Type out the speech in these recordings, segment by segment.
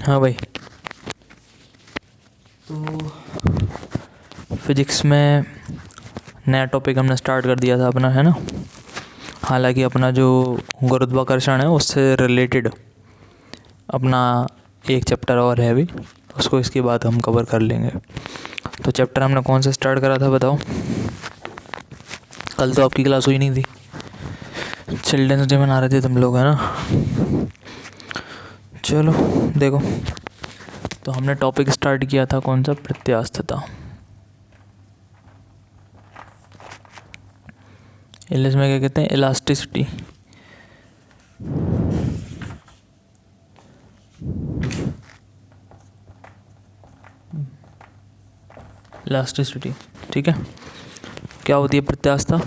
हाँ भाई, तो फिजिक्स में नया टॉपिक हमने स्टार्ट कर दिया था अपना, है ना। हालांकि अपना जो गुरुत्वाकर्षण है उससे रिलेटेड अपना एक चैप्टर और है अभी, उसको इसके बाद हम कवर कर लेंगे। तो चैप्टर हमने कौन सा स्टार्ट करा था बताओ? कल तो आपकी क्लास हुई नहीं थी, चिल्ड्रंस डे मना रहे थे तुम लोग, है ना। चलो देखो, तो हमने टॉपिक स्टार्ट किया था कौन सा? प्रत्यास्थता। इंग्लिश में क्या कहते हैं? इलास्टिसिटी। इलास्टिसिटी, ठीक है। क्या होती है प्रत्यास्थता?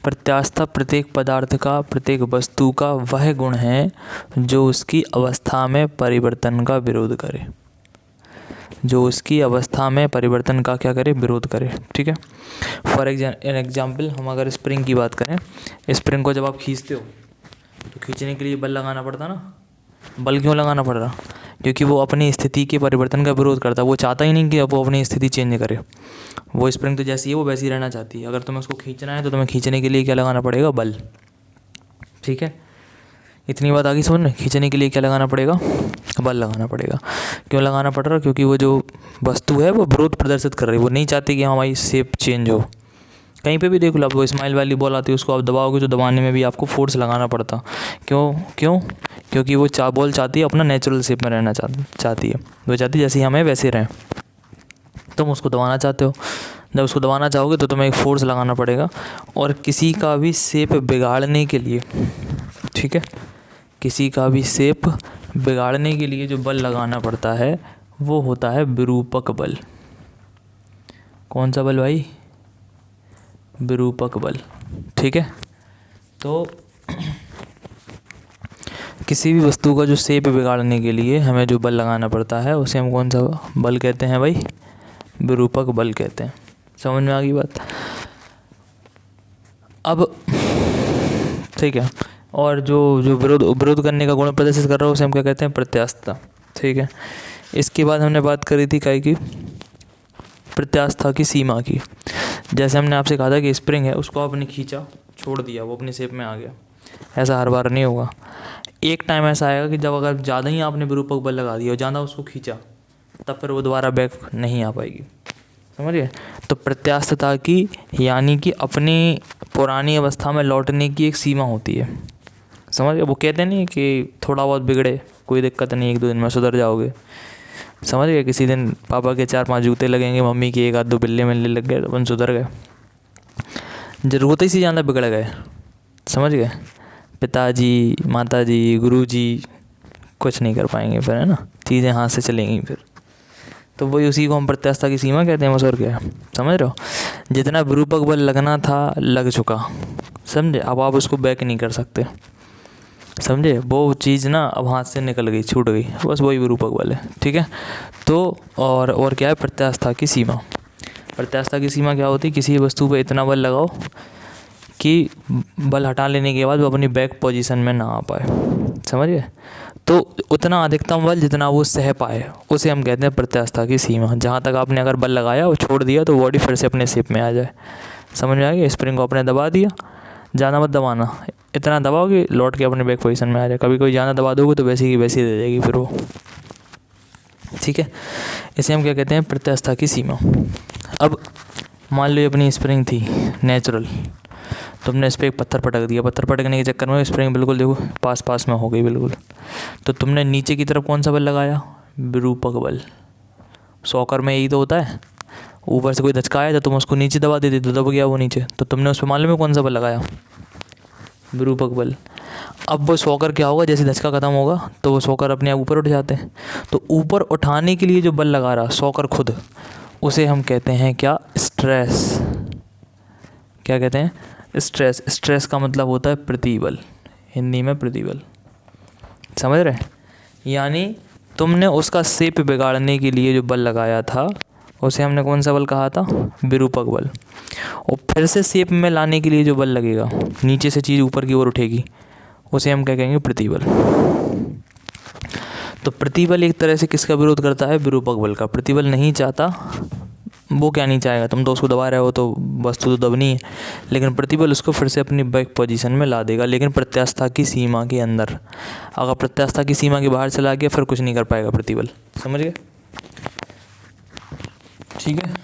प्रत्यास्थता प्रत्येक पदार्थ का, प्रत्येक वस्तु का वह गुण है जो उसकी अवस्था में परिवर्तन का विरोध करे। जो उसकी अवस्था में परिवर्तन का क्या करे? विरोध करे, ठीक है। फॉर एग्जाम्पल हम अगर स्प्रिंग की बात करें, स्प्रिंग को जब आप खींचते हो तो खींचने के लिए बल लगाना पड़ता ना। बल क्यों लगाना पड़ रहा? क्योंकि वो अपनी स्थिति के परिवर्तन का विरोध करता है। वो चाहता ही नहीं कि अब वो अपनी स्थिति चेंज करे। वो स्प्रिंग तो जैसी है वो वैसी रहना चाहती है। अगर तुम्हें उसको खींचना है तो तुम्हें खींचने के लिए क्या लगाना पड़ेगा? बल, ठीक है। इतनी बात आगे समझ में। खींचने के लिए क्या लगाना पड़ेगा? बल लगाना पड़ेगा। क्यों लगाना पड़ रहा? क्योंकि वो जो वस्तु है वो विरोध प्रदर्शित कर रही है। वो नहीं चाहती कि हमारी शेप चेंज हो। कहीं पे भी देख लो, आप वो स्माइल वाली बॉल आती है, उसको आप दबाओगे तो दबाने में भी आपको फोर्स लगाना पड़ता। क्यों? क्योंकि वो बॉल चाहती है अपना नेचुरल शेप में रहना चाहती है। वो चाहती है जैसे हमें वैसे रहें। तुम उसको दबाना चाहते हो, जब उसको दबाना चाहोगे तो तुम्हें एक फोर्स लगाना पड़ेगा। और किसी का भी शेप बिगाड़ने के लिए, ठीक है, किसी का भी शेप बिगाड़ने के लिए जो बल लगाना पड़ता है वो होता है विरूपक बल। कौन सा बल भाई? विरूपक बल, ठीक है। तो किसी भी वस्तु का जो शेप बिगाड़ने के लिए हमें जो बल लगाना पड़ता है उसे हम कौन सा बल कहते हैं भाई? विरूपक बल कहते हैं। समझ में आ गई बात? अब ठीक है। और जो जो विरोध करने का गुण प्रदर्शित कर रहा है उसे हम क्या कहते हैं? प्रत्यास्थता, ठीक है। इसके बाद हमने बात करी थी काय की? प्रत्यास्थता की सीमा की। जैसे हमने आपसे कहा था कि स्प्रिंग है, उसको आपने खींचा, छोड़ दिया, वो अपनी शेप में आ गया। ऐसा हर बार नहीं होगा। एक टाइम ऐसा आएगा कि जब अगर ज़्यादा ही आपने विरूपक बल लगा दिया और ज़्यादा उसको खींचा, तब फिर वो दोबारा बैक नहीं आ पाएगी। समझिए? तो प्रत्यास्थता की यानी कि अपनी पुरानी अवस्था में लौटने की एक सीमा होती है। समझ गए? वो कहते नहीं कि थोड़ा बहुत बिगड़े कोई दिक्कत नहीं, 1-2 दिन में सुधर जाओगे। समझ गए? किसी दिन पापा के 4-5 जूते लगेंगे, मम्मी की 1-2 बिल्ले मिलने लग गए तो अपन सुधर गए। ज़रूरत ही से ज़्यादा बिगड़ गए, समझ गए? पिताजी, माताजी, गुरुजी कुछ नहीं कर पाएंगे फिर, है ना। चीज़ें हाथ से चलेंगी फिर। तो वही, उसी को हम प्रत्यास्थता की सीमा कहते हैं। बस और क्या है, समझ रहे हो? जितना विरूपक बल लगना था लग चुका, समझे? अब आप उसको बैक नहीं कर सकते, समझे? वो चीज़ ना अब हाथ से निकल गई, छूट गई, बस वही विरूपक बल है, ठीक है। तो और क्या है प्रत्यास्थता की सीमा? प्रत्यास्थता की सीमा क्या होती है? किसी वस्तु पर इतना बल लगाओ कि बल हटा लेने के बाद वो अपनी बैक पोजीशन में ना आ पाए, समझ गए? तो उतना अधिकतम बल जितना वो सह पाए उसे हम कहते हैं प्रत्यास्थता की सीमा। जहाँ तक आपने अगर बल लगाया और छोड़ दिया तो बॉडी फिर से अपने शेप में आ जाए। समझ में आ गया? स्प्रिंग को आपने दबा दिया, ज़्यादा मत दबाना, इतना दबाओ कि लौट के अपने बैक पोजीशन में आ जाए। कभी ज़्यादा दबा दोगे तो वैसी की वैसी दे देगी फिर वो, ठीक है। इसे हम क्या कहते हैं? प्रत्यास्थता की सीमा। अब मान लो अपनी स्प्रिंग थी नेचुरल, तुमने इस पर एक पत्थर पटक दिया। पत्थर पटकने के चक्कर में स्प्रिंग बिल्कुल देखो पास में हो गई बिल्कुल। तो तुमने नीचे की तरफ कौन सा बल लगाया? विरूपक बल। सॉकर में यही तो होता है, ऊपर से कोई धचका आया तो तुम उसको नीचे दबा देते तो दब गया वो नीचे। तो तुमने उस पर मालूम है कौन सा बल लगाया? विरूपक बल। अब वो सॉकर क्या होगा? जैसे धचका खत्म होगा तो वो सॉकर अपने आप ऊपर उठ जाते हैं। तो ऊपर उठाने के लिए जो बल लगा रहा सॉकर खुद, उसे हम कहते हैं क्या? स्ट्रेस। क्या कहते हैं? स्ट्रेस। स्ट्रेस का मतलब होता है प्रतिबल, हिंदी में प्रतिबल, समझ रहे? यानी तुमने उसका शेप बिगाड़ने के लिए जो बल लगाया था उसे हमने कौन सा बल कहा था? विरूपक बल। और फिर से शेप में लाने के लिए जो बल लगेगा, नीचे से चीज़ ऊपर की ओर उठेगी, उसे हम क्या कहेंगे? प्रतिबल। तो प्रतिबल एक तरह से किसका विरोध करता है? विरूपक बल का। प्रतिबल नहीं चाहता, वो क्या नहीं चाहेगा? तुम तो उसको दबा रहे हो तो वस्तु तो दबनी है, लेकिन प्रतिबल उसको फिर से अपनी बैक पोजीशन में ला देगा, लेकिन प्रत्यास्थता की सीमा के अंदर। अगर प्रत्यास्थता की सीमा के बाहर चला गया फिर कुछ नहीं कर पाएगा प्रतिबल। समझ गए? ठीक है,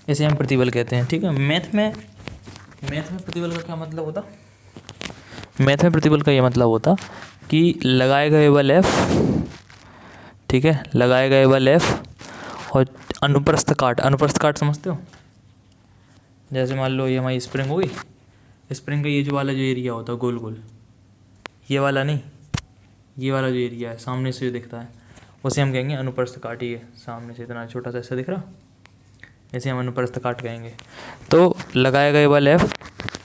इसे हम प्रतिबल कहते हैं। ठीक है, मैथ में प्रतिबल का क्या मतलब होता? मैथ में प्रतिबल का ये मतलब होता कि लगाए गए बल F, ठीक है, लगाए गए बल F और अनुप्रस्थ काट समझते हो? जैसे मान लो ये हमारी स्प्रिंग होगी, स्प्रिंग का ये जो वाला जो एरिया होता है गोल गोल, ये वाला नहीं, ये वाला जो एरिया है सामने से जो दिखता है उसे हम कहेंगे अनुप्रस्थ काट। ये सामने से इतना छोटा सा ऐसा दिख रहा, इसे हम अनुप्रस्थ काट कहेंगे। तो लगाए गए बल F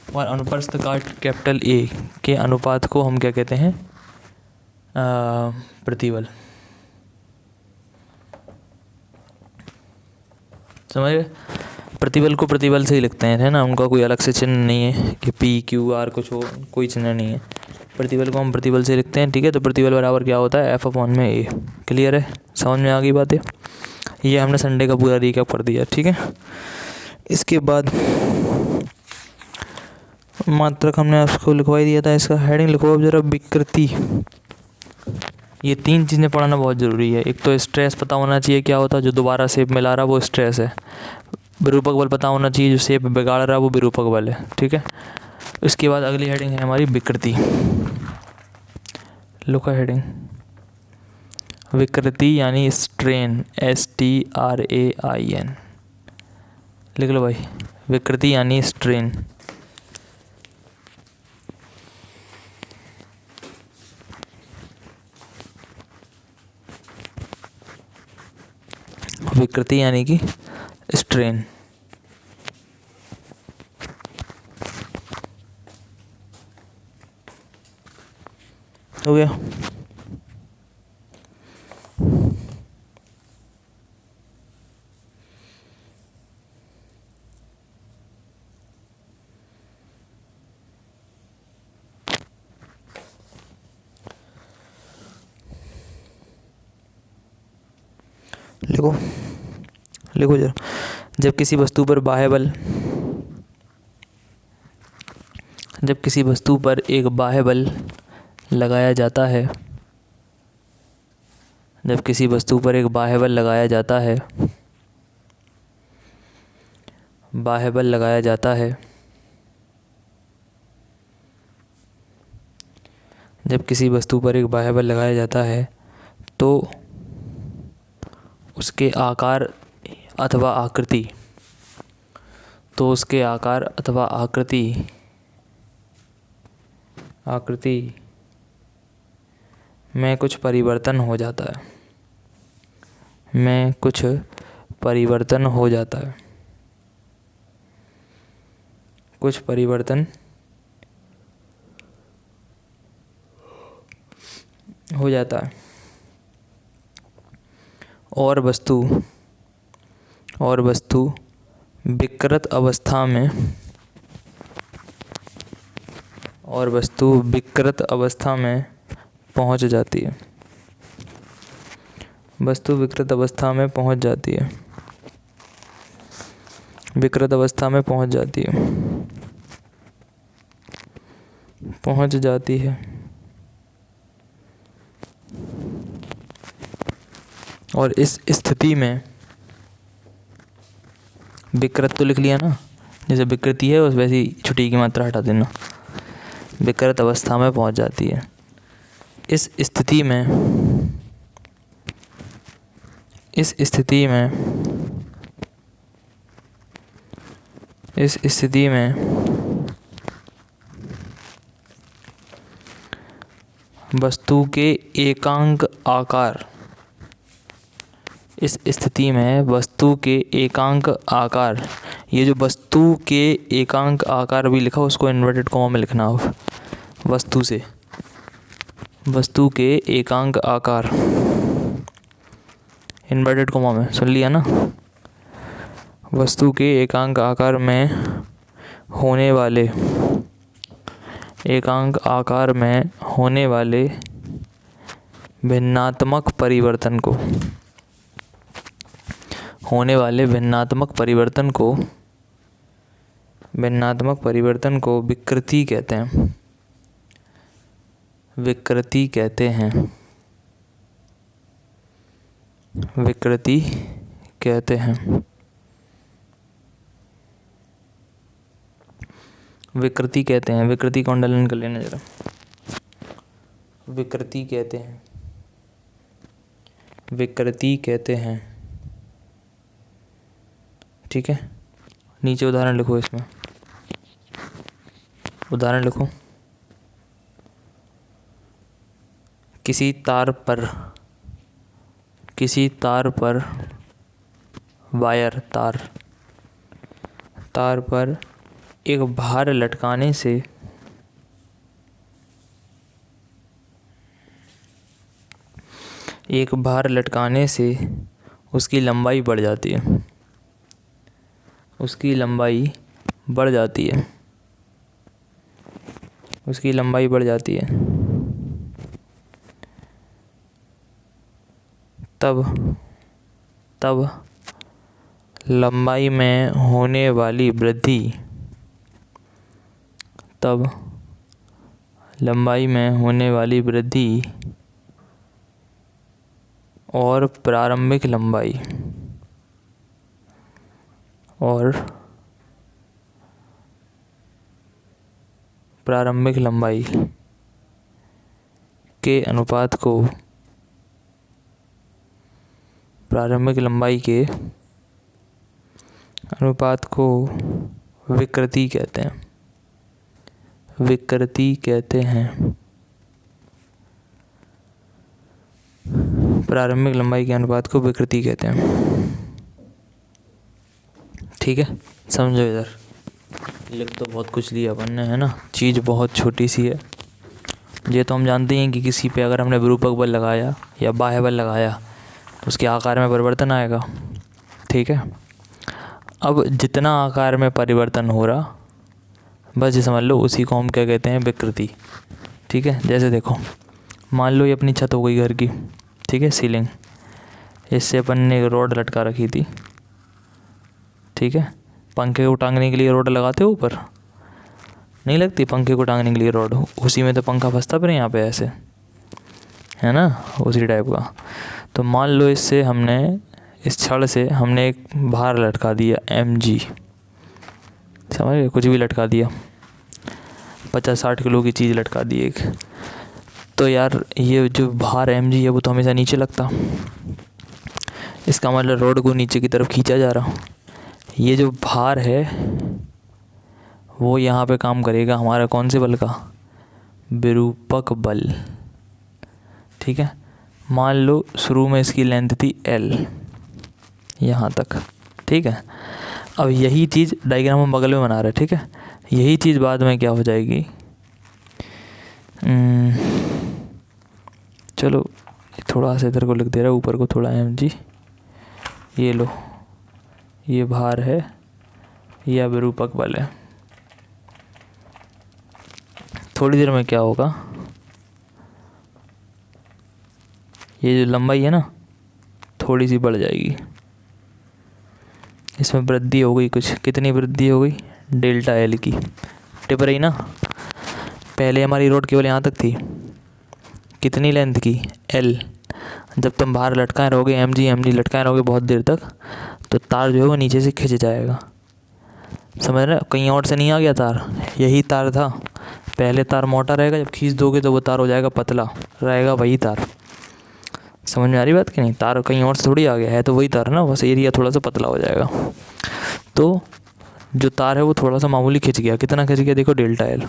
और अनुप्रस्थ काट कैपिटल A के अनुपात को हम क्या कहते हैं? प्रतिबल। समझ गए? प्रतिबल को प्रतिबल से ही लिखते हैं, है ना, उनका कोई अलग से चिन्ह नहीं है कि P, Q, R कुछ हो, कोई चिन्ह नहीं है। प्रतिबल को हम प्रतिबल से लिखते हैं। ठीक है, तो प्रतिबल बराबर क्या होता है? F/A। क्लियर है? समझ में आ गई बातें? ये हमने संडे का पूरा रिकैप कर दिया। ठीक है, इसके बाद मात्रक हमने आपको लिखवाई दिया था, इसका हेडिंग लिखो अब जरा, विकृति। ये 3 चीज़ें पढ़ना बहुत ज़रूरी है। एक तो स्ट्रेस पता होना चाहिए क्या होता है, जो दोबारा शेप में ला रहा वो स्ट्रेस है। विरूपक बल पता होना चाहिए, जो शेप बिगाड़ रहा वो विरूपक बल है। ठीक है, इसके बाद अगली हेडिंग है हमारी विकृति। लुका हेडिंग, विकृति यानी स्ट्रेन, STRAIN। लिख लो भाई, विकृति यानी स्ट्रेन। विकृति यानी कि स्ट्रेन। हो गया? लिखो जरा, जब किसी वस्तु पर बाह्य बल, जब किसी वस्तु पर एक बाह्य बल लगाया जाता है, जब किसी वस्तु पर एक बाह्य बल लगाया जाता है, बाह्य बल लगाया जाता है, जब किसी वस्तु पर एक बाह्य बल लगाया जाता है तो उसके आकार अथवा आकृति, तो उसके आकार अथवा आकृति में कुछ परिवर्तन हो जाता है, में कुछ परिवर्तन हो जाता है, कुछ परिवर्तन हो जाता है और वस्तु विकृत अवस्था में, और वस्तु विकृत अवस्था में पहुंच जाती है, वस्तु विकृत अवस्था में पहुंच जाती है, विकृत अवस्था में पहुंच जाती है, पहुंच जाती है। और इस स्थिति में विकृत तो लिख लिया ना, जैसे विकृति है उस वैसी छुट्टी की मात्रा हटा देना, विकृत अवस्था में पहुंच जाती है। इस स्थिति में वस्तु के एकांक आकार, इस स्थिति में वस्तु के एकांक आकार, ये जो वस्तु के एकांक आकार भी लिखा उसको इन्वर्टेड कॉमा में लिखना। अब वस्तु के एकांक आकार इन्वर्टेड कॉमा में, सुन लिया ना? वस्तु के एकांक आकार में होने वाले, एकांक आकार में होने वाले भिन्नात्मक परिवर्तन को, होने वाले भिन्नात्मक परिवर्तन को विकृति कहते हैं। विकृति कहते हैं। विकृति कहते हैं। विकृति कहते हैं। विकृति का अंडरलाइन कर लेना जरा। विकृति कहते हैं। विकृति कहते हैं। ठीक है, नीचे उदाहरण लिखो। इसमें उदाहरण लिखो। किसी तार पर वायर तार पर एक भार लटकाने से उसकी लंबाई बढ़ जाती है। उसकी लंबाई बढ़ जाती है। तब लंबाई में होने वाली वृद्धि और प्रारंभिक लंबाई के अनुपात को विकृति कहते हैं। प्रारंभिक लंबाई के अनुपात को विकृति कहते हैं। ठीक है, समझो। इधर लिख तो बहुत कुछ लिया अपन ने, है ना। चीज़ बहुत छोटी सी है। ये तो हम जानते हैं कि किसी पे अगर हमने विरूपक बल लगाया या बाह्य बल लगाया तो उसके आकार में परिवर्तन आएगा। ठीक है, अब जितना आकार में परिवर्तन हो रहा, बस ये समझ लो, उसी को हम क्या कहते हैं, विकृति। ठीक है, जैसे देखो, मान लो ये अपनी छत हो गई घर की। ठीक है, सीलिंग। इससे अपन ने एक रॉड लटका रखी थी। ठीक है, पंखे को टांगने के लिए रॉड लगाते हो ऊपर, नहीं लगती पंखे को टांगने के लिए रॉड, उसी में तो पंखा फंसता फिर यहाँ पे ऐसे, है ना, उसी टाइप का। तो मान लो इस छड़ से हमने एक भार लटका दिया mg, समझ गए, कुछ भी लटका दिया, 50-60 किलो की चीज़ लटका दी एक। तो यार ये जो भार mg है वो तो हमेशा नीचे लगता, इसका मतलब रॉड को नीचे की तरफ खींचा जा रहा। ये जो भार है वो यहाँ पे काम करेगा हमारा कौन से बल का, विरूपक बल। ठीक है, मान लो शुरू में इसकी लेंथ थी L, यहाँ तक। ठीक है, अब यही चीज़ डायग्राम हम बगल में बना रहे हैं। ठीक है, यही चीज़ बाद में क्या हो जाएगी, चलो थोड़ा सा इधर को लिख दे रहा है, ऊपर को थोड़ा mg। ये लो, ये भार है या विरूपक बल है। थोड़ी देर में क्या होगा, ये जो लंबाई है ना थोड़ी सी बढ़ जाएगी, इसमें वृद्धि हो गई कुछ। कितनी वृद्धि हो गई, डेल्टा एल की। टिप रही ना, पहले हमारी रोड केवल यहाँ तक थी, कितनी लेंथ की, एल। जब तुम बाहर लटकाए रहोगे एमजी लटकाए रहोगे बहुत देर तक, तो तार जो है वो नीचे से खिंच जाएगा। समझ रहे, कहीं और से नहीं आ गया तार, यही तार था। पहले तार मोटा रहेगा, जब खींच दोगे तो वो तार हो जाएगा पतला, रहेगा वही तार। समझ में आ रही बात कि नहीं, तार कहीं और से थोड़ी आ गया है, तो वही तार ना, बस एरिया थोड़ा सा पतला हो जाएगा। तो जो तार है वो थोड़ा सा मामूली खिंच गया, कितना खिंच गया देखो, डेल्टा एल।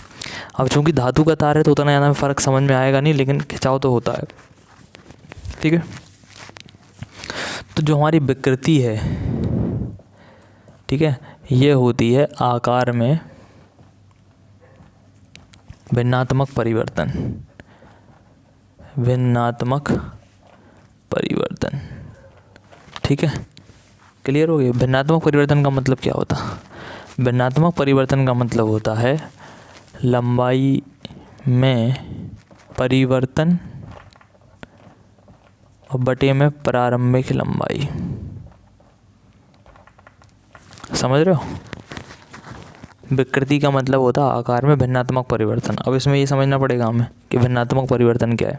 अब चूंकि धातु का तार है तो उतना ज़्यादा फ़र्क समझ में आएगा नहीं, लेकिन खिंचाव तो होता है। ठीक है, तो जो हमारी विकृति है, ठीक है, ये होती है आकार में भिन्नात्मक परिवर्तन। ठीक है, क्लियर हो गया। भिन्नात्मक परिवर्तन का मतलब क्या होता है, भिन्नात्मक परिवर्तन का मतलब होता है लंबाई में परिवर्तन और बटे में प्रारंभिक लंबाई। समझ रहे हो? विकृति का मतलब होता है आकार में भिन्नात्मक परिवर्तन। अब इसमें ये समझना पड़ेगा हमें कि भिन्नात्मक परिवर्तन क्या है।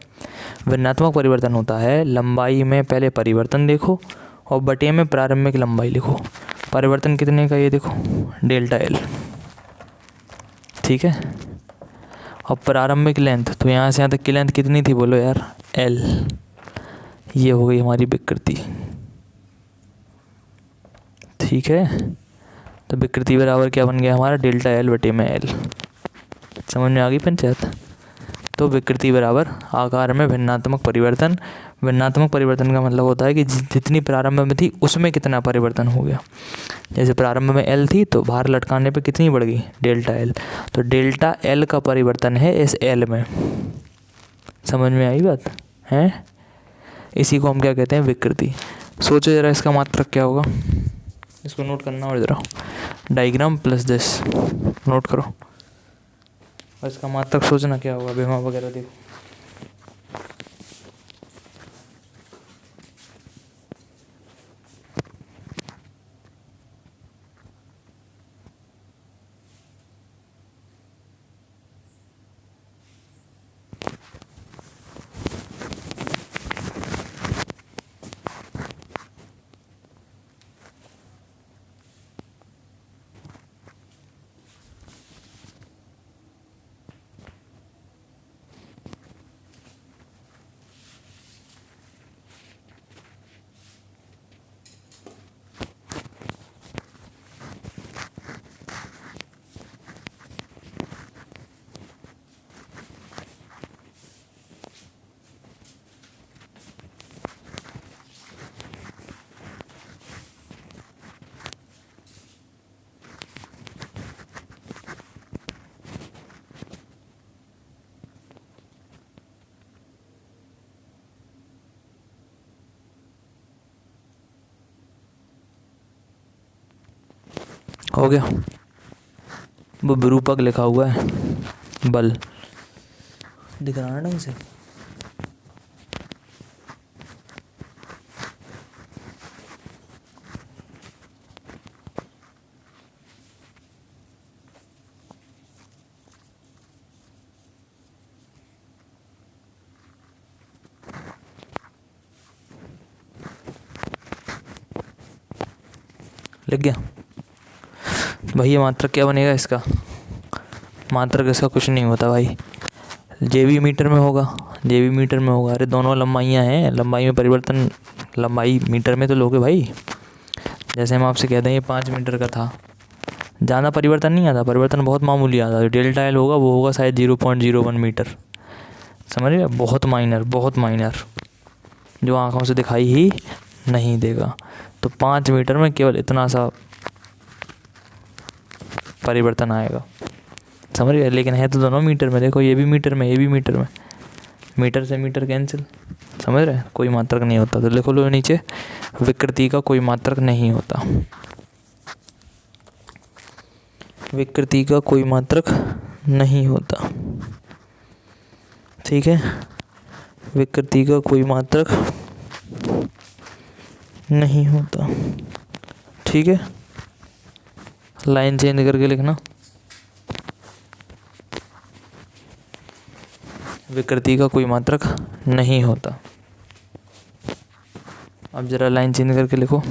भिन्नात्मक परिवर्तन होता है लंबाई में पहले परिवर्तन देखो और बटे में प्रारंभिक लंबाई लिखो। परिवर्तन कितने का, ये देखो डेल्टा एल, ठीक है। और प्रारंभिक लेंथ, तो यहाँ से यहाँ तक की लेंथ कितनी थी बोलो यार, एल। ये हो गई हमारी विकृति, ठीक है। तो विकृति बराबर क्या बन गया हमारा, डेल्टा एल बटे में एल। समझ में आ गई पंचायत? तो विकृति बराबर आकार में भिन्नात्मक परिवर्तन। भिन्नात्मक परिवर्तन का मतलब होता है कि जितनी प्रारंभ में थी उसमें कितना परिवर्तन हो गया। जैसे प्रारंभ में एल थी तो बाहर लटकाने पे कितनी बढ़ गई, डेल्टा एल। तो डेल्टा एल का परिवर्तन है इस एल में। समझ में आई बात है? इसी को हम क्या कहते हैं, विकृति। सोचो जरा इसका मात्रक क्या होगा, इसको नोट करना और जरा डायग्राम प्लस दिस नोट करो और इसका मात्रक सोचना क्या होगा, बेमा वगैरह देखो। हो गया? वो विरूपक लिखा हुआ है, बल दिख रहा है ढंग से? लग गया भाई? ये मात्रक क्या बनेगा इसका, मात्रक इसका कुछ नहीं होता भाई, जेबी मीटर में होगा, जेबी मीटर में होगा। अरे दोनों लंबाइयाँ हैं, लंबाई में परिवर्तन, लंबाई मीटर में तो लोगे भाई। जैसे हम आपसे कहते हैं ये 5 मीटर का था, ज़्यादा परिवर्तन नहीं आता, परिवर्तन बहुत मामूली आता है। डेल्टा एल होगा वो होगा शायद 0.01 मीटर। समझ रहे? बहुत माइनर, बहुत माइनर, जो आँखों से दिखाई ही नहीं देगा। तो 5 मीटर में केवल इतना सा परिवर्तन आएगा। समझ गए? लेकिन है तो दोनों मीटर में, देखो ये भी मीटर में, ये भी मीटर में, मीटर से मीटर कैंसिल। समझ रहे? कोई मात्रक नहीं होता। तो लिखो लो नीचे, विकृति का कोई मात्रक नहीं होता। विकृति का कोई मात्रक नहीं होता, ठीक है। विकृति का कोई मात्रक नहीं होता, ठीक है। लाइन चेंज करके लिखना, विकृति का कोई मात्रक नहीं होता। अब जरा लाइन चेंज करके लिखो,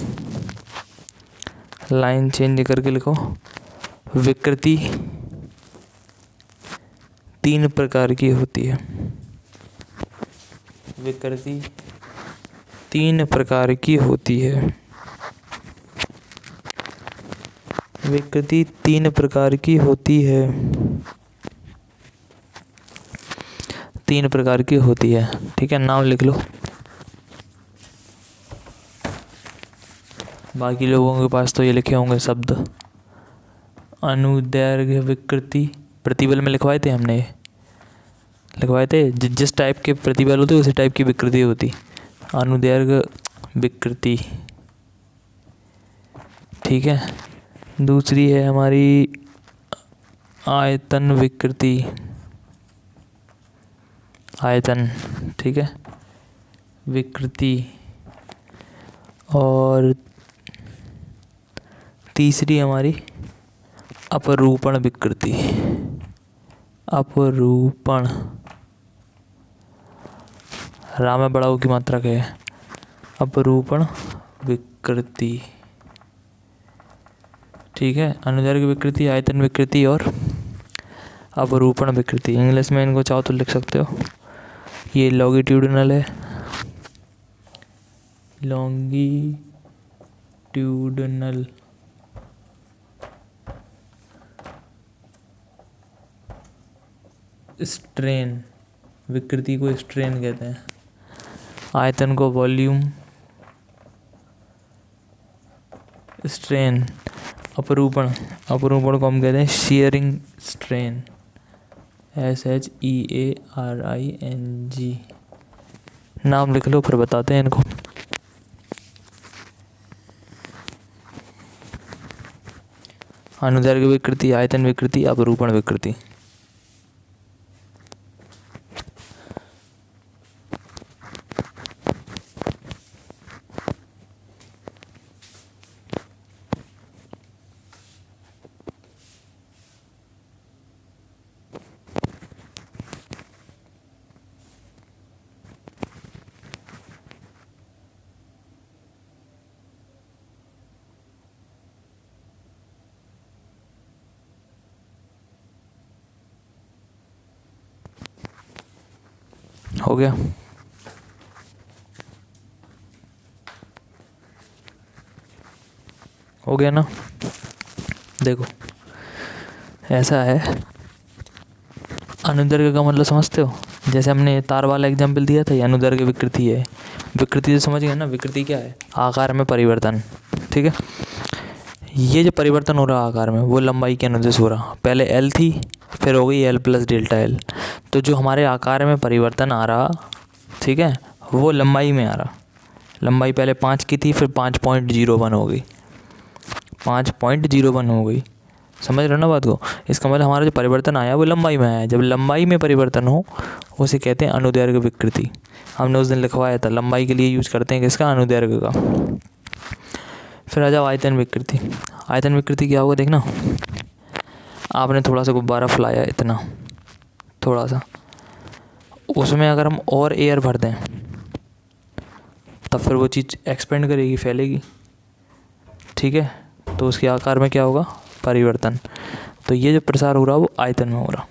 लाइन चेंज करके लिखो, विकृति 3 प्रकार की होती है। विकृति 3 प्रकार की होती है। विकृति 3 प्रकार की होती है। 3 प्रकार की होती है, ठीक है। नाम लिख लो। बाकी लोगों के पास तो ये लिखे होंगे शब्द। अनुदैर्घ्य विकृति, प्रतिबल में लिखवाए थे हमने, लिखवाए थे। जिस टाइप के प्रतिबल होते उसी टाइप की विकृति होती। अनुदैर्घ्य विकृति, ठीक है। दूसरी है हमारी आयतन विकृति, आयतन, ठीक है। विकृति और तीसरी हमारी अपरूपण विकृति। अपरूपण, रा में बड़ा ऊ की मात्रा क्या है? अपरूपण विकृति। ठीक है, अनुदैर्घ्य विकृति, आयतन विकृति और अपरूपण विकृति। इंग्लिश में इनको चाहो तो लिख सकते हो। ये लॉन्गिट्यूडिनल है, लॉन्गिट्यूडिनल स्ट्रेन, विकृति को स्ट्रेन कहते हैं। आयतन को वॉल्यूम स्ट्रेन। अपरूपण, अपरूपण को हम कहते हैं शियरिंग स्ट्रेन, SHEARING। नाम लिख लो फिर बताते हैं इनको। अनुदैर्घ्य विकृति, आयतन विकृति, अपरूपण विकृति। हो गया? हो गया ना? देखो ऐसा है, अनुदैर्घ्य का मतलब समझते हो? जैसे हमने तार वाला एग्जाम्पल दिया था, ये अनुदैर्घ्य विकृति है। विकृति तो समझ गए ना? विकृति क्या है? आकार में परिवर्तन। ठीक है, ये जो परिवर्तन हो रहा आकार में, वो लंबाई के अनुदेश हो रहा। पहले L थी, फिर हो गई L प्लस डेल्टा L। तो जो हमारे आकार में परिवर्तन आ रहा, ठीक है, वो लंबाई में आ रहा। लंबाई पहले 5 की थी, फिर 5.01 हो गई, 5.01 हो गई। समझ रहे हो ना बात को? इसका मतलब हमारा जो परिवर्तन आया वो लंबाई में आया। जब लंबाई में परिवर्तन हो उसे कहते हैं अनुदैर्घ्य विकृति। हमने उस दिन लिखवाया था, लंबाई के लिए यूज करते हैं किसका? अनुदैर्घ्य का। फिर आ जाओ आयतन विकृति। आयतन विकृति क्या होगा देखना, आपने थोड़ा सा गुब्बारा फैलाया, इतना थोड़ा सा, उसमें अगर हम और एयर भर दें तब फिर वो चीज़ एक्सपेंड करेगी, फैलेगी। ठीक है, तो उसके आकार में क्या होगा? परिवर्तन। तो ये जो प्रसार हो रहा है वो आयतन में हो रहा।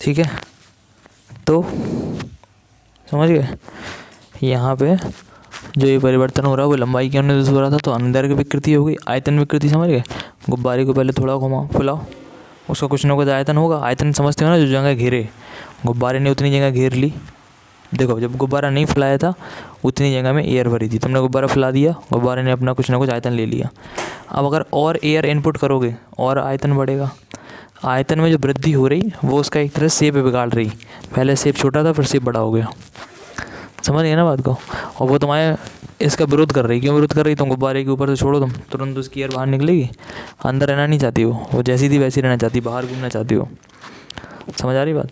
ठीक है, तो समझ गए? यहाँ पे जो ये परिवर्तन हो रहा है वो लंबाई के अनुदेश हो रहा था, तो अनुदैर्घ्य विकृति हो गई। आयतन विकृति समझ गए? गुब्बारे को पहले थोड़ा घुमाओ, फुलाओ, उसका कुछ ना कुछ आयतन होगा। आयतन समझते हो ना? जो जगह घेरे, गुब्बारे ने उतनी जगह घेर ली। देखो, जब गुब्बारा नहीं फैलाया था उतनी जगह में एयर भरी थी, तुमने गुब्बारा फैला दिया, गुब्बारे ने अपना कुछ ना कुछ आयतन ले लिया। अब अगर और एयर इनपुट करोगे और आयतन बढ़ेगा। आयतन में जो वृद्धि हो रही वो उसका एक तरह शेप बिगाड़ रही। पहले शेप छोटा था, फिर शेप बड़ा हो गया। समझ गए ना बात को? और वो तुम्हारे इसका विरोध कर रही। क्यों विरोध कर रही? तुम गुब्बारे के ऊपर से छोड़ो, तुम तुरंत उसकी एयर बाहर निकलेगी। अंदर रहना नहीं चाहती वो जैसी थी वैसी रहना चाहती, बाहर घूमना चाहती हो। समझ आ रही बात?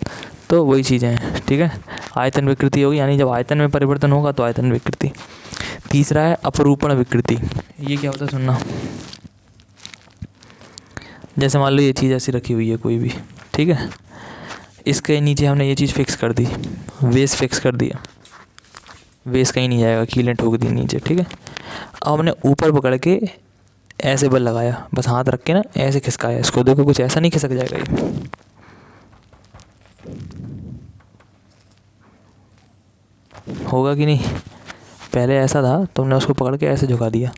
तो वही चीज़ें हैं। ठीक है, आयतन विकृति होगी, यानी जब आयतन में परिवर्तन होगा तो आयतन विकृति। तीसरा है अपरूपण विकृति। ये क्या होता है सुनना। जैसे मान लो ये चीज़ ऐसी रखी हुई है कोई भी, ठीक है, इसके नीचे हमने ये चीज़ फिक्स कर दी, वेस फिक्स कर दिया, वेस कहीं नहीं जाएगा, कीलें ठोक दी नीचे। ठीक है, अब हमने ऊपर पकड़ के ऐसे बल लगाया, बस हाथ रख के ना ऐसे खिसकाया इसको। देखो कुछ ऐसा नहीं खिसक जाएगा ये, होगा कि नहीं? पहले ऐसा था, तुमने उसको पकड़ के ऐसे झुका दिया।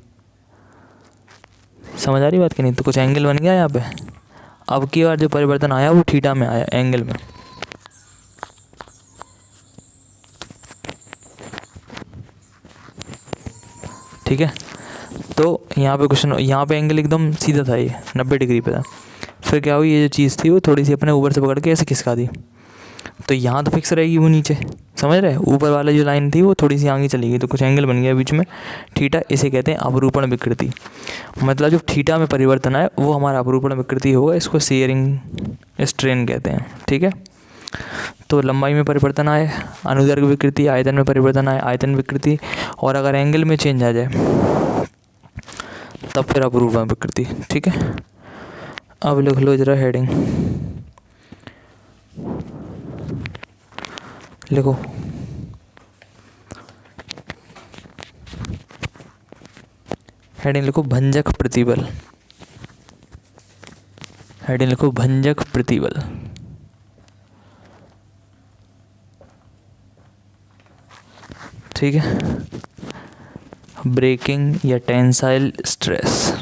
समझ आ रही बात कि नहीं? तो कुछ एंगल बन गया यहाँ पे। अब की बार जो परिवर्तन आया वो थीटा में आया, एंगल में। ठीक है। तो यहाँ पे क्वेश्चन, यहाँ पे एंगल एकदम सीधा था, ये 90 डिग्री पे था। फिर क्या हुई, ये जो चीज़ थी वो थोड़ी सी अपने ऊपर से पकड़ के ऐसे खिसका दी, तो यहाँ तो फिक्स रहेगी वो नीचे, समझ रहे, ऊपर वाला जो लाइन थी वो थोड़ी सी आगे चली गई, तो कुछ एंगल बन गया बीच में थीटा। इसे कहते हैं अपरूपण विकृति। मतलब जो थीटा में परिवर्तन आए वो हमारा अपरूपण विकृति होगा, इसको शेयरिंग स्ट्रेन कहते हैं, ठीक है। तो लंबाई में परिवर्तन आए, अनुदैर्घ्य विकृति, आयतन में परिवर्तन आए, आयतन विकृति, और अगर एंगल में चेंज आ जाए तब फिर अपरूपण विकृति, ठीक है। अब लिख लो जरा हेडिंग, लिखो हेडिंग, लिखो भंजक प्रतिबल। हेडिंग लिखो भंजक प्रतिबल। ठीक है। ब्रेकिंग या टेंसाइल स्ट्रेस।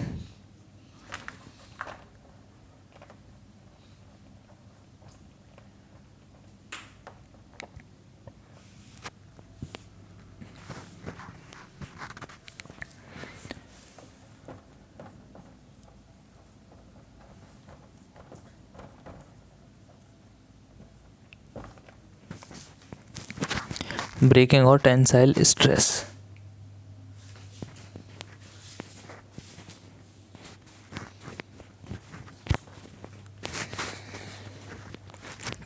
ब्रेकिंग और टेंसाइल स्ट्रेस।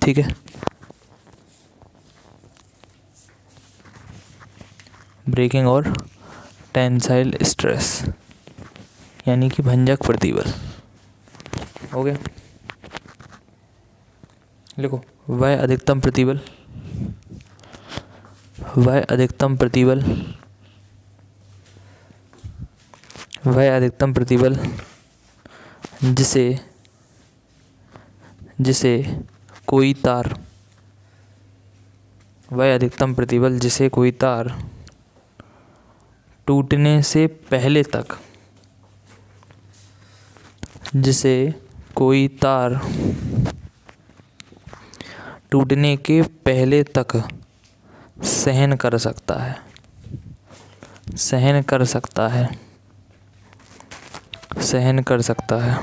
ठीक है। ब्रेकिंग और टेंसाइल स्ट्रेस यानी कि भंजक प्रतिबल, हो गया। लिखो वह अधिकतम प्रतिबल, वह अधिकतम प्रतिबल, वह अधिकतम प्रतिबल जिसे कोई तार, वह अधिकतम प्रतिबल जिसे कोई तार टूटने से पहले तक, जिसे कोई तार टूटने के पहले तक सहन कर सकता है, सहन कर सकता है, सहन कर सकता है,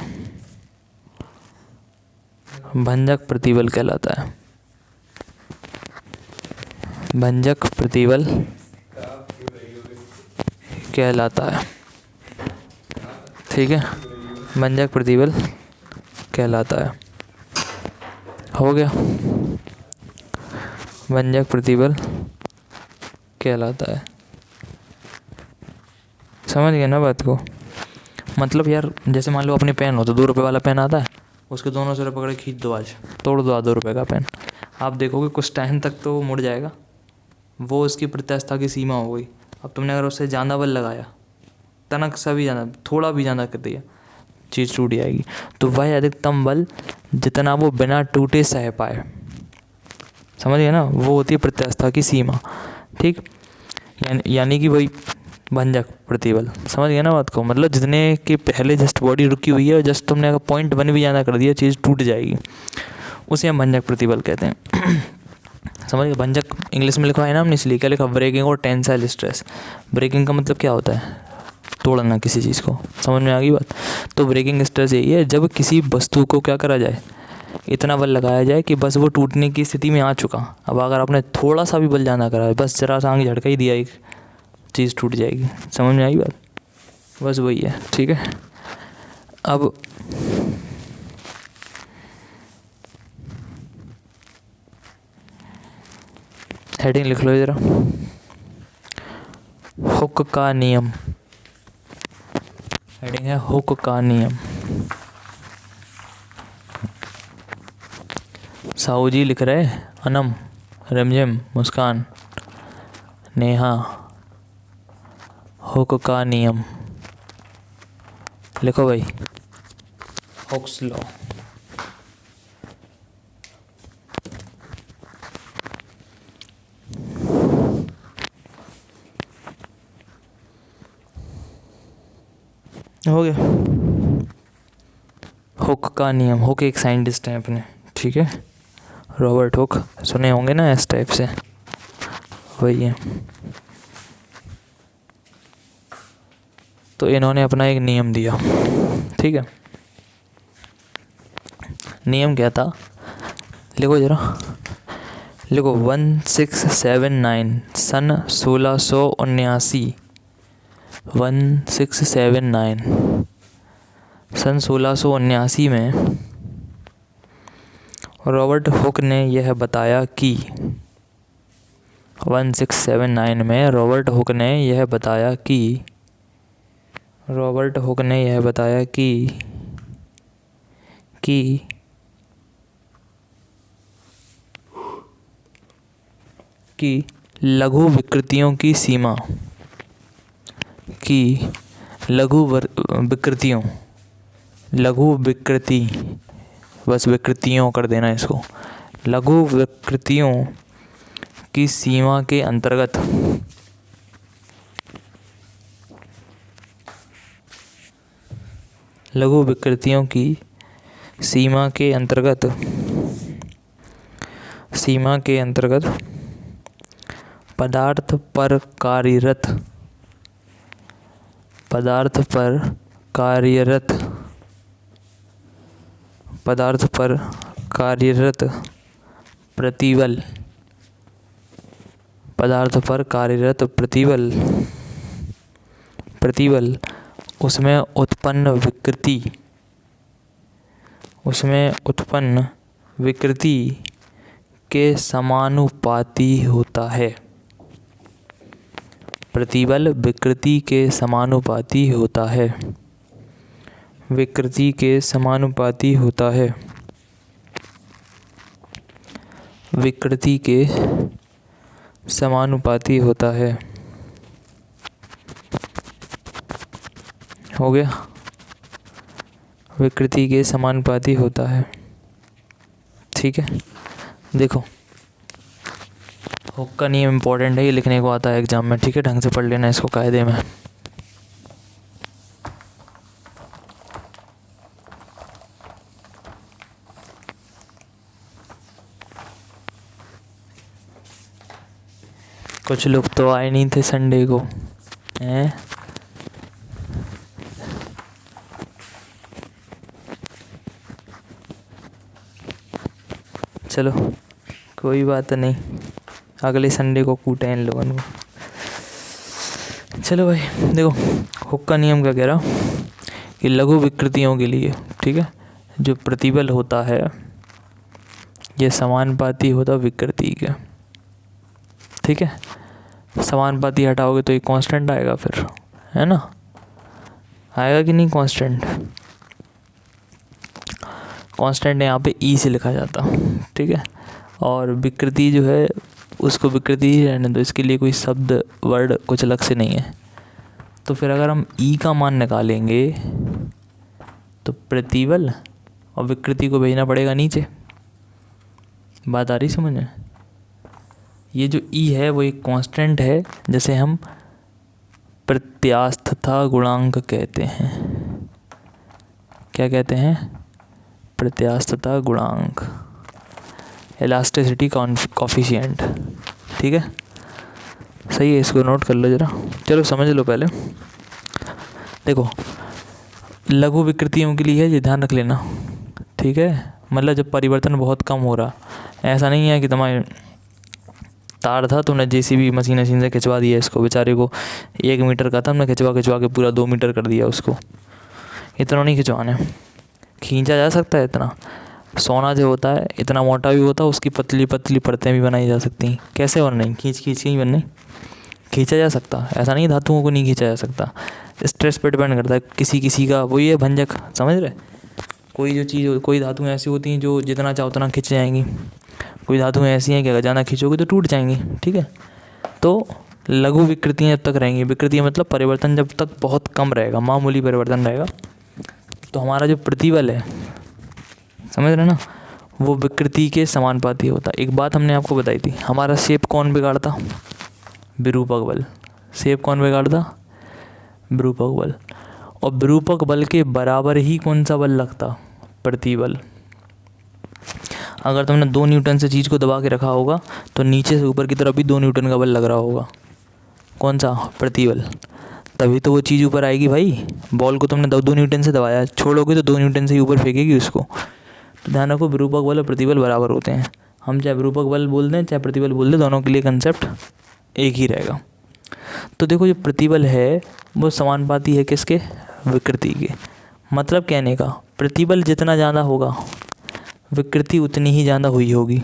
भंजक प्रतिबल कहलाता है। भंजक प्रतिबल कहलाता है, ठीक है। भंजक प्रतिबल कहलाता है, हो गया। भंजक प्रतिबल कहलाता है, समझ गए ना बात को। मतलब यार जैसे मान लो अपने पेन हो तो 2 रुपये वाला पेन आता है, उसके दोनों सिरे पकड़े खींच दो, आज तोड़ दो 2 रुपये का पेन, आप देखोगे कुछ टाइम तक तो वो मुड़ जाएगा, वो उसकी प्रत्यास्थता की सीमा हो गई। अब तुमने अगर उससे ज़्यादा बल लगाया, तनक सा भी ज़्यादा, थोड़ा भी ज़्यादा कर दिया, चीज़ टूट जाएगी। तो वह अधिकतम बल जितना वो बिना टूटे सह पाए, समझ गए ना, वो होती है प्रत्यास्थता की सीमा, ठीक। यानी कि वही भंजक प्रतिबल, समझ गए ना बात को। मतलब जितने के पहले जस्ट बॉडी रुकी हुई है और जस्ट तुमने अगर 0.1 भी ज़्यादा कर दिया, चीज़ टूट जाएगी, उसे हम भंजक प्रतिबल कहते हैं। समझ गए। भंजक इंग्लिश में लिखा है ना हमने, इसलिए क्या लिखा, ब्रेकिंग और टेंसाइल स्ट्रेस। ब्रेकिंग का मतलब क्या होता है, तोड़ना किसी चीज़ को, समझ में आ गई बात। तो ब्रेकिंग स्ट्रेस यही है जब किसी वस्तु को क्या करा जाए, इतना बल लगाया जाए कि बस वो टूटने की स्थिति में आ चुका। अब अगर आपने थोड़ा सा भी बल ज़्यादा करा है, बस जरा सा आगे झटका ही दिया, एक चीज़ टूट जाएगी, समझ में आई बात। बस वही है, ठीक है। अब हेडिंग लिख लो जरा, हुक का नियम। हेडिंग है हुक का नियम। साहू जी लिख रहे, अनम, रमझम, मुस्कान, नेहा, हुक का नियम। लिखो भाई, हुक्स लॉ। हो गया। हुक का नियम, हुक एक साइंटिस्ट हैं अपने, ठीक है, रॉबर्ट हुक, सुने होंगे ना इस टाइप से, वही है। तो इन्होंने अपना एक नियम दिया, ठीक है। नियम क्या था, लिखो जरा, लिखो 1679 सन 1679, 1679 सन 1679 में रॉबर्ट हुक ने यह बताया कि 1679 में रॉबर्ट हुक ने यह बताया कि लघु विकृतियों की सीमा, लघु विकृति, बस विकृतियों कर देना इसको, लघु विकृतियों की सीमा के अंतर्गत पदार्थ पर कार्यरत प्रतिबल उसमें उत्पन्न विकृति के समानुपाती होता है। प्रतिबल विकृति के समानुपाती होता है। हो गया, विकृति के समानुपाती होता है, ठीक है। देखो हुक का नियम इम्पोर्टेंट है, ये लिखने को आता है एग्जाम में, ठीक है। ढंग से पढ़ लेना इसको कायदे में। कुछ लोग तो आए नहीं थे संडे को, हैं? चलो कोई बात नहीं, अगले संडे को कूटे इन लोगों को। चलो भाई देखो, हुक का नियम क्या कह रहा कि लघु विकृतियों के लिए, ठीक है, जो प्रतिबल होता है ये समानुपाती होता विकृति के, ठीक है। समानुपाती हटाओगे तो एक कांस्टेंट आएगा फिर, है ना, आएगा कि नहीं कांस्टेंट। कांस्टेंट यहाँ पे ई से लिखा जाता, ठीक है। और विकृति जो है उसको विकृति ही रहने दो, इसके लिए कोई शब्द वर्ड कुछ अलग से नहीं है। तो फिर अगर हम ई का मान निकालेंगे तो प्रतिबल और विकृति को भेजना पड़ेगा नीचे। बात आ रही समझ में। ये जो ई है वो एक कांस्टेंट है, जैसे हम प्रत्यास्थता गुणांक कहते हैं। क्या कहते हैं? प्रत्यास्थता गुणांक, इलास्टिसिटी कॉफिशिएंट, ठीक है। सही है, इसको नोट कर लो जरा। चलो समझ लो पहले। देखो लघु विकृतियों के लिए है, ये ध्यान रख लेना, ठीक है। मतलब जब परिवर्तन बहुत कम हो रहा, ऐसा नहीं है कि तुम्हारे तार था तुमने जेसीबी मशीन से खिंचवा दिया इसको, बेचारे को 1 मीटर का था, हमने खिंचवा के पूरा 2 मीटर कर दिया उसको। इतना नहीं खिंचवाना, खींचा जा सकता है इतना। सोना जो होता है इतना मोटा भी होता है, उसकी पतली पतली परतें भी बनाई जा सकती हैं। कैसे बन रही? खींच के ही बन रही, खींचा जा सकता। ऐसा नहीं धातुओं को नहीं खींचा जा सकता, स्ट्रेस पे डिपेंड करता है। किसी का वही है भंजक, समझ रहे। कोई धातुएं ऐसी होती हैं जो जितना चाहो उतना खींच जाएंगी, कोई धातुएं ऐसी हैं कि अगर ज़्यादा खींचोगे तो टूट जाएंगी, ठीक है। तो लघु विकृतियाँ जब तक रहेंगी, विकृतियाँ मतलब परिवर्तन जब तक बहुत कम रहेगा, मामूली परिवर्तन रहेगा, तो हमारा जो प्रतिबल है, समझ रहे ना, वो विकृति के समानुपाती होता। एक बात हमने आपको बताई थी, हमारा शेप कौन बिगाड़ता? विरूपक बल। शेप कौन बिगाड़ता? विरूपक बल। और विरूपक बल के बराबर ही कौन सा बल लगता? प्रतिबल। अगर तुमने 2 न्यूटन से चीज़ को दबा के रखा होगा तो नीचे से ऊपर की तरफ भी 2 न्यूटन का बल लग रहा होगा। कौन सा? प्रतिबल। तभी तो वो चीज़ ऊपर आएगी भाई। बॉल को तुमने 2 न्यूटन से दबाया, छोड़ोगे तो 2 न्यूटन से ही ऊपर फेंकेगी उसको। तो ध्यान रखो, विरूपक बल और प्रतिबल बराबर होते हैं। हम चाहे विरूपक बल बोल दें चाहे प्रतिबल बोल दें, दोनों के लिए कंसेप्ट एक ही रहेगा। तो देखो, जो प्रतिबल है वो समानुपाती है किसके? विकृति के। मतलब कहने का, प्रतिबल जितना ज़्यादा होगा विकृति उतनी ही ज़्यादा हुई होगी।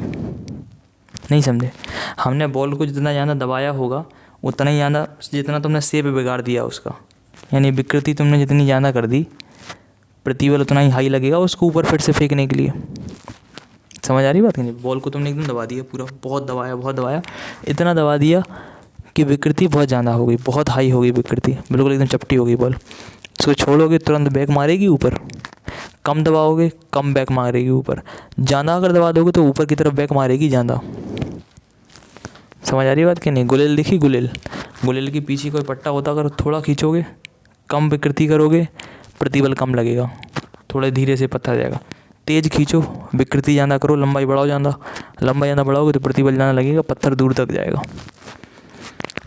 नहीं समझे? हमने बॉल को जितना ज़्यादा दबाया होगा उतना ही ज़्यादा, जितना तुमने शेप बिगाड़ दिया उसका, यानी विकृति तुमने जितनी ज़्यादा कर दी, प्रतिबल उतना ही हाई लगेगा उसको ऊपर फिर से फेंकने के लिए। समझ आ रही बात कि नहीं? बॉल को तुमने एकदम दबा दिया पूरा, बहुत दबाया, इतना दबा दिया कि विकृति बहुत ज़्यादा हो गई, बहुत हाई हो गई विकृति, बिल्कुल एकदम चपटी हो गई बॉल। उसको छोड़ोगे तुरंत बैक मारेगी ऊपर, कम दबाओगे कम बैक मारेगी ऊपर, ज़्यादा अगर दबा दोगे तो ऊपर की तरफ बैक मारेगी ज़्यादा। समझ आ रही बात कि नहीं? गुलेल देखी, गुलेल के पीछे कोई पट्टा होता, अगर थोड़ा खींचोगे, कम विकृति करोगे, प्रतिबल कम लगेगा, थोड़ा धीरे से पत्थर जाएगा। तेज़ खींचो, विकृति ज़्यादा करो, लंबाई बढ़ाओ ज़्यादा, लंबाई ज़्यादा बढ़ाओगे तो प्रतिबल ज़्यादा लगेगा, पत्थर दूर तक जाएगा।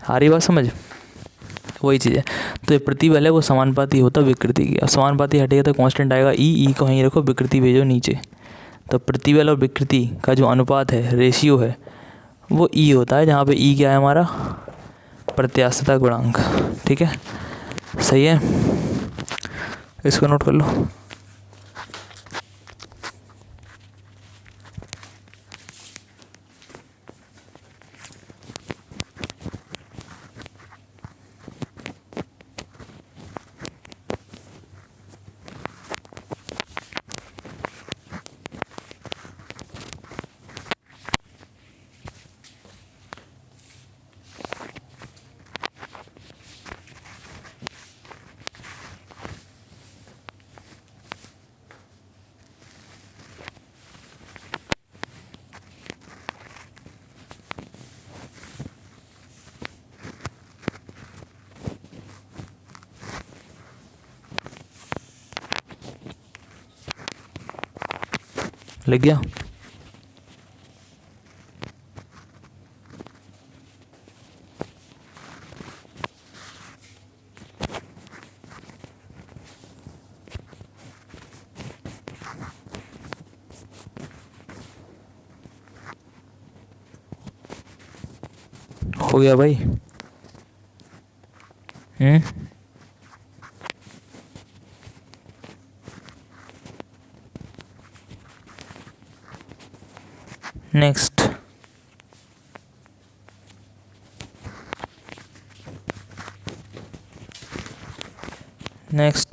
आ रही बात समझ? वही चीज़ है। तो ये प्रतिबल है वो समानुपाती होता विकृति की। अब समानुपाती हटेगा तो कांस्टेंट आएगा ई को वहीं रखो, विकृति भेजो नीचे। तो प्रतिबल और विकृति का जो अनुपात है, रेशियो है, वो ई होता है, जहाँ पे ई क्या है हमारा? प्रत्यास्थता गुणांक। ठीक है, सही है, इसको नोट कर लो। लग गया? हो गया भाई? नेक्स्ट,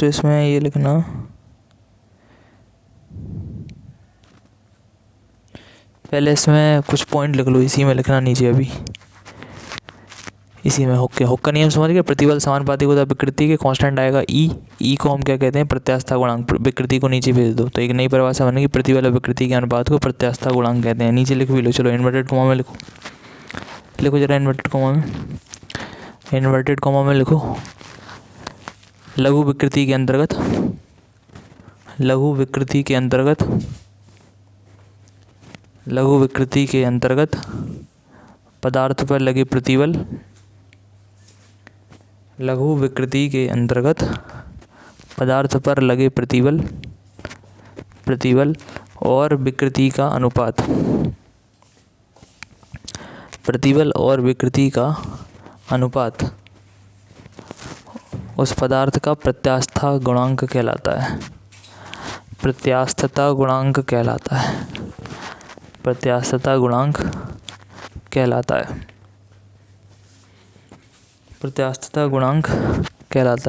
इसमें ये लिखना, पहले इसमें कुछ पॉइंट लिख लो, इसी में लिखना नीचे अभी, इसी में हुक का नियम समझ गए? प्रतिबल समानुपाती होता है विकृति के, कांस्टेंट आएगा ई को हम क्या कहते हैं? प्रत्यास्थता गुणांक। विकृति को नीचे भेज दो तो एक नई परिभाषा बनेगी, प्रतिबल और विकृति के अनुपात को प्रत्यास्थता गुणांक कहते हैं। नीचे लिख भी लो, चलो इन्वर्टेड कॉमा में लिखो जरा, इन्वर्टेड कॉमा में लिखो, लघु विकृति के अंतर्गत पदार्थ पर लगे प्रतिबल, लघु विकृति के अंतर्गत पदार्थ पर लगे प्रतिबल और विकृति का अनुपात, प्रतिबल और विकृति का अनुपात उस पदार्थ का प्रत्यास्थता गुणांक कहलाता है। प्रत्यास्थता गुणांक कहलाता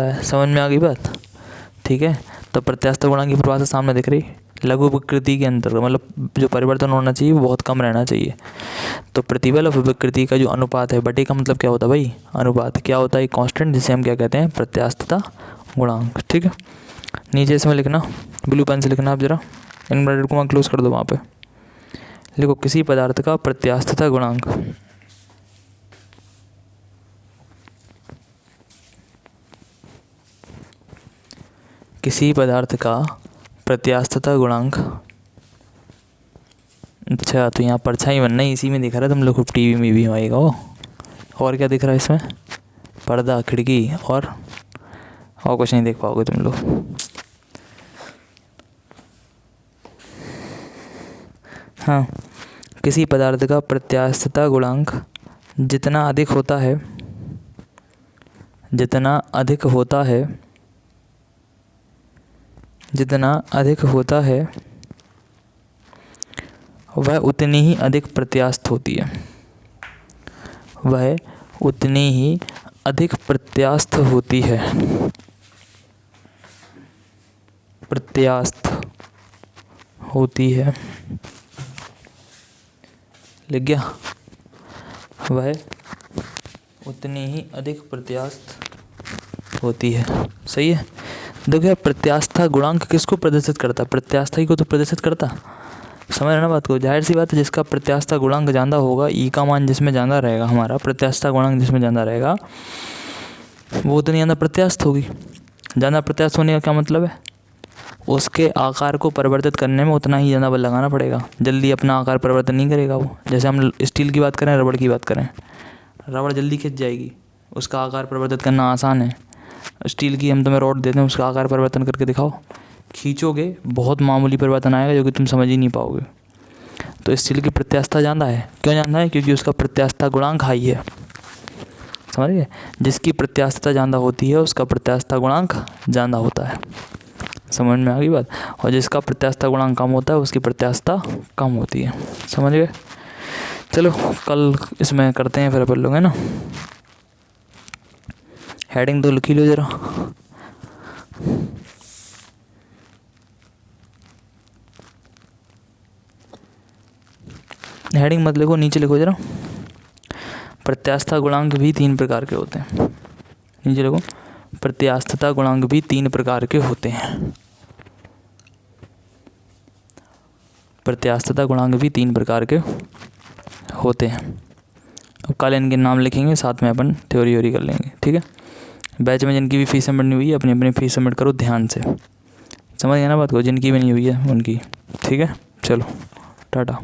है। समझ में आ गई बात? ठीक है, तो प्रत्यास्थता गुणांक की परिभाषा सामने दिख रही, लघु विकृति के अंतर्गत, मतलब जो परिवर्तन होना चाहिए वो बहुत कम रहना चाहिए। तो प्रतिबल और विकृति का जो अनुपात है, बटे का मतलब क्या होता है भाई? अनुपात। क्या होता है? कांस्टेंट, जिसे हम क्या कहते हैं? प्रत्यास्थता गुणांक। ठीक है, नीचे इसमें लिखना, ब्लू पेन से लिखना, आप जरा इन्वर्टेड कॉमा क्लोज कर दो, वहाँ पे लिखो किसी पदार्थ का प्रत्यास्थता गुणांक, किसी पदार्थ का प्रत्यास्थता गुणांक। अच्छा, तो यहाँ परछाई बनना ही इसी में दिख रहा है, तुम लोग टीवी में भी आएगा वो। और क्या दिख रहा है इसमें? पर्दा, खिड़की और और कुछ नहीं देख पाओगे तुम लोग। हाँ, किसी पदार्थ का प्रत्यास्थता गुणांक जितना अधिक होता है, जितना अधिक होता है, जितना अधिक होता है वह उतनी ही अधिक प्रत्यास्थ होती है, वह उतनी ही अधिक प्रत्यास्थ होती है। प्रत्यास्थ होती है, लिख गया? वह उतनी ही अधिक प्रत्यास्थ होती है। सही है। देखो प्रत्यास्थता गुणांक किसको प्रदर्शित करता? प्रत्यास्था ही को तो प्रदर्शित करता। समझ रहे ना बात को? जाहिर सी बात है, जिसका प्रत्यास्थता गुणांक ज़्यादा होगा, ई का मान जिसमें ज़्यादा रहेगा, हमारा प्रत्यास्थता गुणांक जिसमें ज़्यादा रहेगा, वो उतनी ज़्यादा प्रत्यास्थ होगी। ज़्यादा प्रत्यास्थ होने का क्या मतलब है? उसके आकार को परिवर्तित करने में उतना ही ज़्यादा बल लगाना पड़ेगा, जल्दी अपना आकार परिवर्तन नहीं करेगा वो। जैसे हम स्टील की बात करें, रबड़ की बात करें, रबड़ जल्दी खिंच जाएगी, उसका आकार परिवर्तित करना आसान है। स्टील की हम तुम्हें रॉड देते हैं, उसका आकार परिवर्तन करके दिखाओ, खींचोगे बहुत मामूली परिवर्तन आएगा जो कि तुम समझ ही नहीं पाओगे। तो स्टील की प्रत्यास्थता ज़्यादा है। क्यों ज़्यादा है? क्योंकि उसका प्रत्यास्थता गुणांक हाई है। समझ गए? जिसकी प्रत्यास्थता ज़्यादा होती है उसका प्रत्यास्थता गुणांक ज़्यादा होता है। समझ में आ गई बात? और जिसका प्रत्यास्थता गुणांक कम होता है उसकी प्रत्यास्थता कम होती है। समझ गए? चलो कल इसमें करते हैं फिर अपन लोग, है ना। हेडिंग तो लिखी लो जरा। हेडिंग मत लिखो, नीचे लिखो जरा। प्रत्यास्थता गुणांक भी 3 प्रकार के होते हैं। नीचे लिखो, प्रत्यास्थता गुणांक भी 3 प्रकार के होते हैं। प्रत्यास्थता गुणांक भी 3 प्रकार के होते हैं। अब कल इनके नाम लिखेंगे, साथ में अपन थ्योरी कर लेंगे, ठीक है। बैच में जिनकी भी फीस सबमिट नहीं हुई है, अपनी अपनी फीस सबमिट करो ध्यान से। समझ गए ना बात को? जिनकी भी नहीं हुई है उनकी, ठीक है। चलो टाटा।